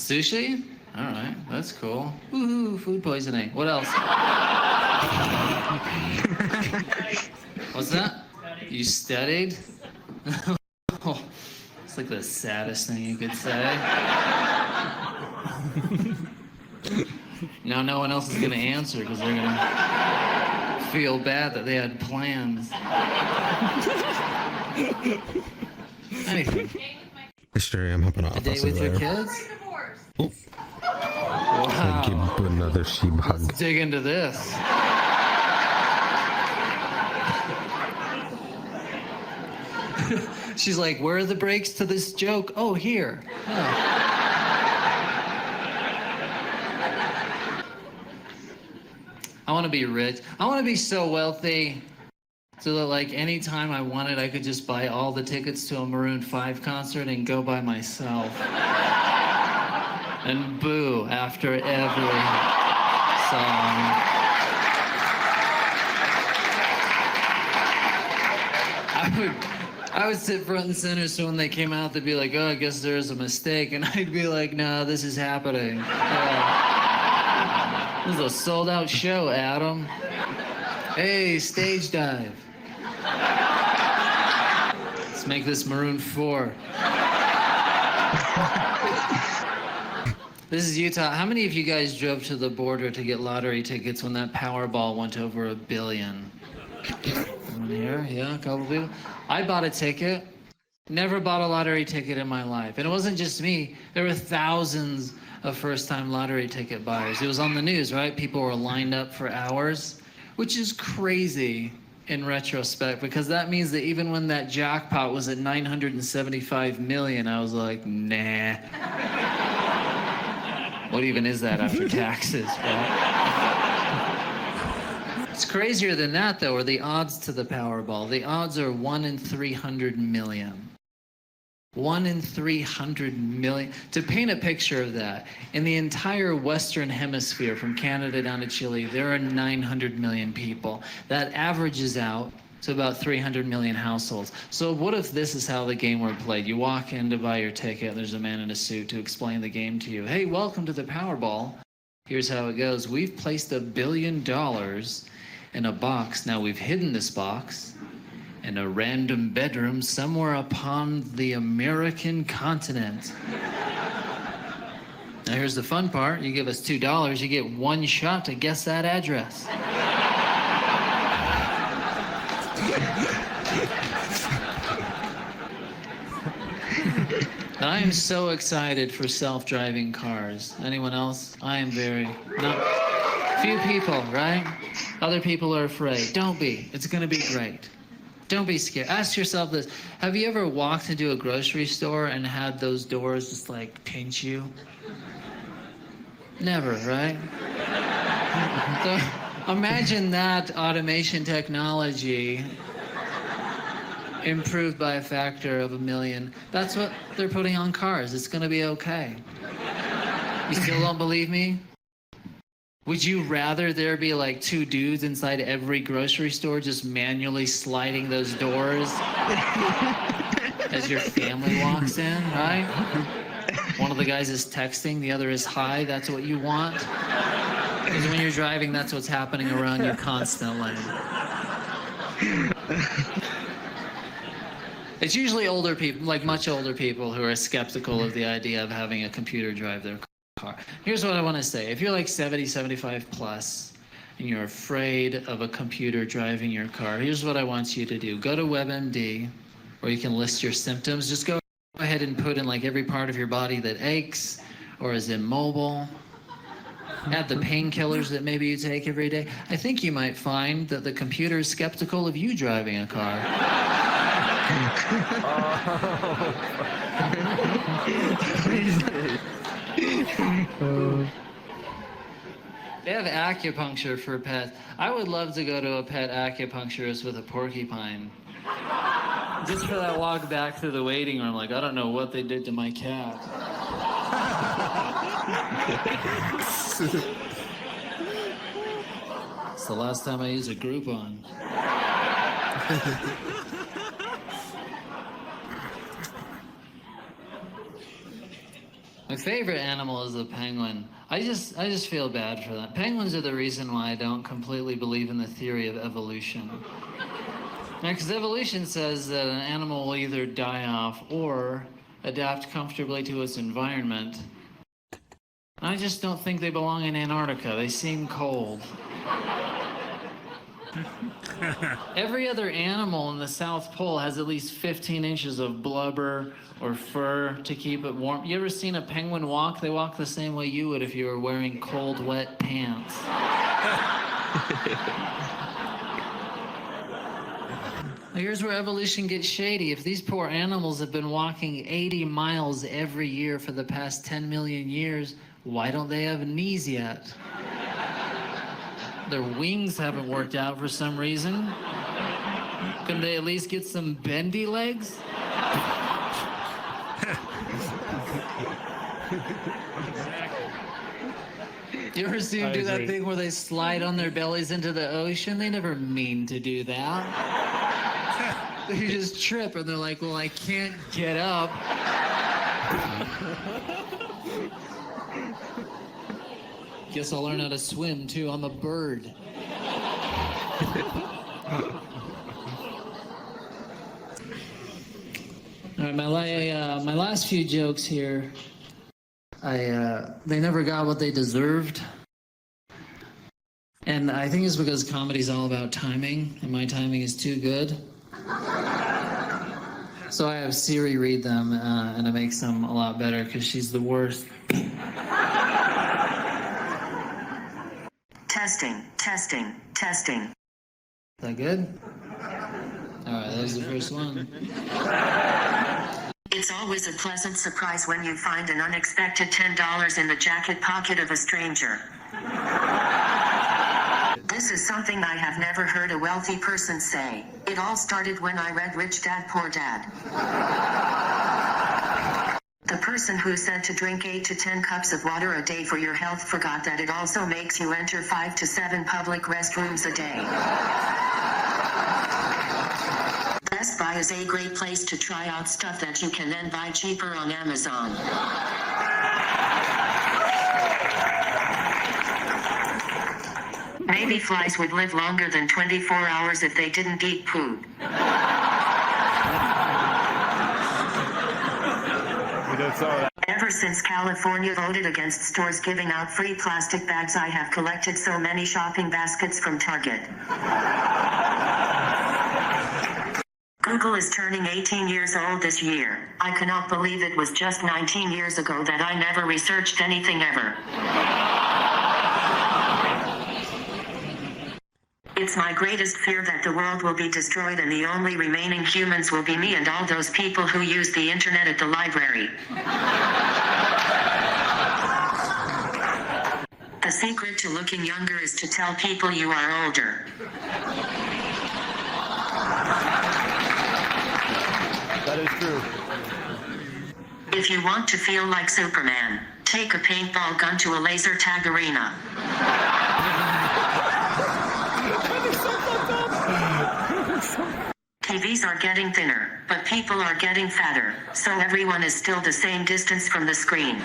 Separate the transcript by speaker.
Speaker 1: Sushi? All right, that's cool. Woohoo, food poisoning. What else? What's that? You studied? Oh, it's like the saddest thing you could say. Now no one else is gonna answer because they're gonna feel bad that they had plans. Anything.
Speaker 2: History, I'm hopping off.
Speaker 1: A date with your kids?
Speaker 2: Oh.
Speaker 1: Wow.
Speaker 2: Give another sheep hug.
Speaker 1: Let's dig into this. She's like, where are the breaks to this joke? Oh, here. Oh. I want to be rich. I want to be so wealthy so that, like, anytime I wanted, I could just buy all the tickets to a Maroon 5 concert and go by myself. And boo after every song. I would sit front and center, so when they came out, they'd be like, oh, I guess there's a mistake. And I'd be like, no, this is happening. This is a sold-out show, Adam. Hey, stage dive. Let's make this Maroon 4. This is Utah. How many of you guys drove to the border to get lottery tickets when that Powerball went over $1 billion? Anyone here? Yeah, a couple people. I bought a ticket. Never bought a lottery ticket in my life. And it wasn't just me. There were thousands of first-time lottery ticket buyers. It was on the news, right? People were lined up for hours, which is crazy in retrospect, because that means that even when that jackpot was at 975 million, I was like, nah. What even is that after taxes, right? It's crazier than that, though, are the odds to the Powerball. The odds are 1 in 300 million. 1 in 300 million. To paint a picture of that, in the entire Western Hemisphere, from Canada down to Chile, there are 900 million people. That averages out to about 300 million households. So what if this is how the game were played? You walk in to buy your ticket, and there's a man in a suit to explain the game to you. Hey, welcome to the Powerball. Here's how it goes. We've placed $1 billion in a box. Now we've hidden this box in a random bedroom somewhere upon the American continent. Now here's the fun part. You give us $2, you get one shot to guess that address. And I am so excited for self-driving cars. Anyone else? I am very... Few people, right? Other people are afraid. Don't be. It's gonna be great. Don't be scared. Ask yourself this. Have you ever walked into a grocery store and had those doors just like pinch you? Never, right? So, imagine that automation technology improved by a factor of 1 million. That's what they're putting on cars. It's gonna be okay. You still don't believe me? Would you rather there be like 2 dudes inside every grocery store just manually sliding those doors as your family walks in, right? One of the guys is texting, the other is high. That's what you want? Because when you're driving, that's what's happening around you constantly. It's usually older people, like much older people, who are skeptical of the idea of having a computer drive their car. Here's what I want to say. If you're like 70, 75 plus, and you're afraid of a computer driving your car, here's what I want you to do. Go to WebMD, where you can list your symptoms. Just go ahead and put in like every part of your body that aches or is immobile. Add the painkillers that maybe you take every day. I think you might find that the computer is skeptical of you driving a car. They have acupuncture for pets. I would love to go to a pet acupuncturist with a porcupine. Just for that walk back through the waiting room, like, I don't know what they did to my cat. It's the last time I used a Groupon. My favorite animal is the penguin. I just feel bad for them. Penguins are the reason why I don't completely believe in the theory of evolution. Because evolution says that an animal will either die off or adapt comfortably to its environment. I just don't think they belong in Antarctica. They seem cold. Every other animal in the South Pole has at least 15 inches of blubber or fur to keep it warm. You ever seen a penguin walk? They walk the same way you would if you were wearing cold, wet pants. Here's where evolution gets shady. If these poor animals have been walking 80 miles every year for the past 10 million years, why don't they have knees yet? Their wings haven't worked out for some reason. Couldn't they at least get some bendy legs? You ever see them do that thing where they slide on their bellies into the ocean? They never mean to do that. They just trip and they're like, well, I can't get up. Guess I'll learn how to swim too. I'm a bird. All right, my last few jokes here. They never got what they deserved, and I think it's because comedy's all about timing, and my timing is too good. So I have Siri read them, and it makes them a lot better because she's the worst.
Speaker 3: Testing, testing, testing.
Speaker 1: Is that good? All right, that was the first one.
Speaker 3: It's always a pleasant surprise when you find an unexpected $10 in the jacket pocket of a stranger. This is something I have never heard a wealthy person say. It all started when I read Rich Dad, Poor Dad. The person who said to drink 8 to 10 cups of water a day for your health forgot that it also makes you enter 5 to 7 public restrooms a day. Best Buy is a great place to try out stuff that you can then buy cheaper on Amazon. Maybe flies would live longer than 24 hours if they didn't eat poo. Ever since California voted against stores giving out free plastic bags, I have collected so many shopping baskets from Target. Google is turning 18 years old this year. I cannot believe it was just 19 years ago that I never researched anything ever. It's my greatest fear that the world will be destroyed and the only remaining humans will be me and all those people who use the internet at the library. The secret to looking younger is to tell people you are older.
Speaker 4: That is true.
Speaker 3: If you want to feel like Superman, take a paintball gun to a laser tag arena. TVs are getting thinner, but people are getting fatter, so everyone is still the same distance from the screen.